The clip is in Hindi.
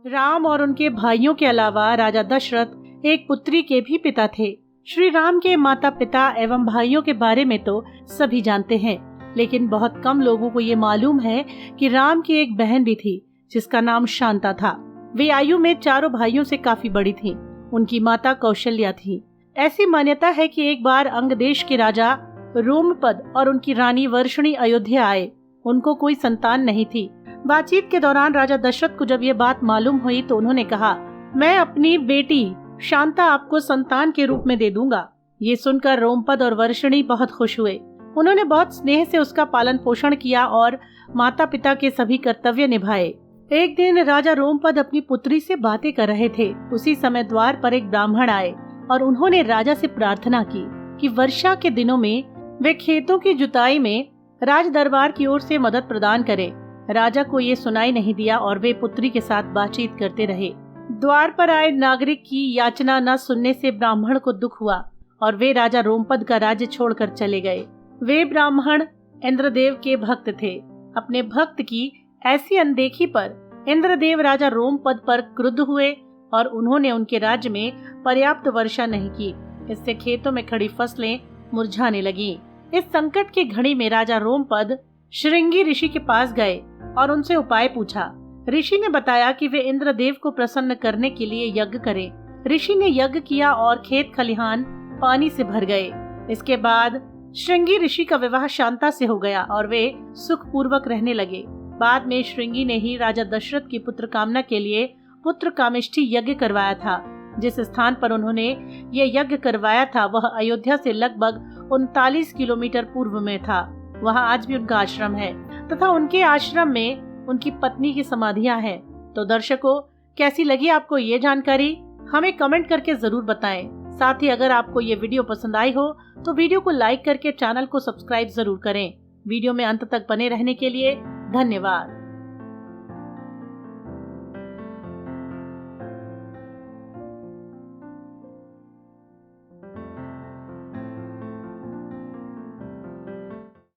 राम और उनके भाइयों के अलावा राजा दशरथ एक पुत्री के भी पिता थे। श्री राम के माता पिता एवं भाइयों के बारे में तो सभी जानते हैं, लेकिन बहुत कम लोगों को ये मालूम है कि राम की एक बहन भी थी जिसका नाम शांता था। वे आयु में चारों भाइयों से काफी बड़ी थीं। उनकी माता कौशल्या थी। ऐसी मान्यता है कि एक बार अंग देश के राजा रोमपद और उनकी रानी वर्षणी अयोध्या आए। उनको कोई संतान नहीं थी। बातचीत के दौरान राजा दशरथ को जब ये बात मालूम हुई तो उन्होंने कहा, मैं अपनी बेटी शांता आपको संतान के रूप में दे दूंगा। ये सुनकर रोमपद और वर्षणी बहुत खुश हुए। उन्होंने बहुत स्नेह से उसका पालन पोषण किया और माता पिता के सभी कर्तव्य निभाए। एक दिन राजा रोमपद अपनी पुत्री से बातें कर रहे थे। उसी समय द्वार पर एक ब्राह्मण आए और उन्होंने राजा से प्रार्थना की कि वर्षा के दिनों में वे खेतों की जुताई में राज दरबार की ओर से मदद प्रदान करें। राजा को ये सुनाई नहीं दिया और वे पुत्री के साथ बातचीत करते रहे। द्वार पर आए नागरिक की याचना न सुनने से ब्राह्मण को दुख हुआ और वे राजा रोमपद का राज्य छोड़कर चले गए। वे ब्राह्मण इंद्रदेव के भक्त थे। अपने भक्त की ऐसी अनदेखी पर इंद्रदेव राजा रोमपद पर क्रुद्ध हुए और उन्होंने उनके राज्य में पर्याप्त वर्षा नहीं की। इससे खेतों में खड़ी फसलें मुरझाने लगीं। इस संकट की घड़ी में राजा रोमपद श्रृंगी ऋषि के पास गए और उनसे उपाय पूछा। ऋषि ने बताया कि वे इंद्रदेव को प्रसन्न करने के लिए यज्ञ करें। ऋषि ने यज्ञ किया और खेत खलिहान पानी से भर गए। इसके बाद श्रृंगी ऋषि का विवाह शांता से हो गया और वे सुख पूर्वक रहने लगे। बाद में श्रृंगी ने ही राजा दशरथ की पुत्र कामना के लिए पुत्र कामेष्ठी यज्ञ करवाया था। जिस स्थान पर उन्होंने ये यज्ञ करवाया था वह अयोध्या से लगभग 39 किलोमीटर पूर्व में था। वहाँ आज भी उनका आश्रम है तथा उनके आश्रम में उनकी पत्नी की समाधियां हैं। तो दर्शकों, कैसी लगी आपको ये जानकारी? हमें कमेंट करके जरूर बताएं। साथ ही अगर आपको ये वीडियो पसंद आई हो तो वीडियो को लाइक करके चैनल को सब्सक्राइब जरूर करें। वीडियो में अंत तक बने रहने के लिए धन्यवाद।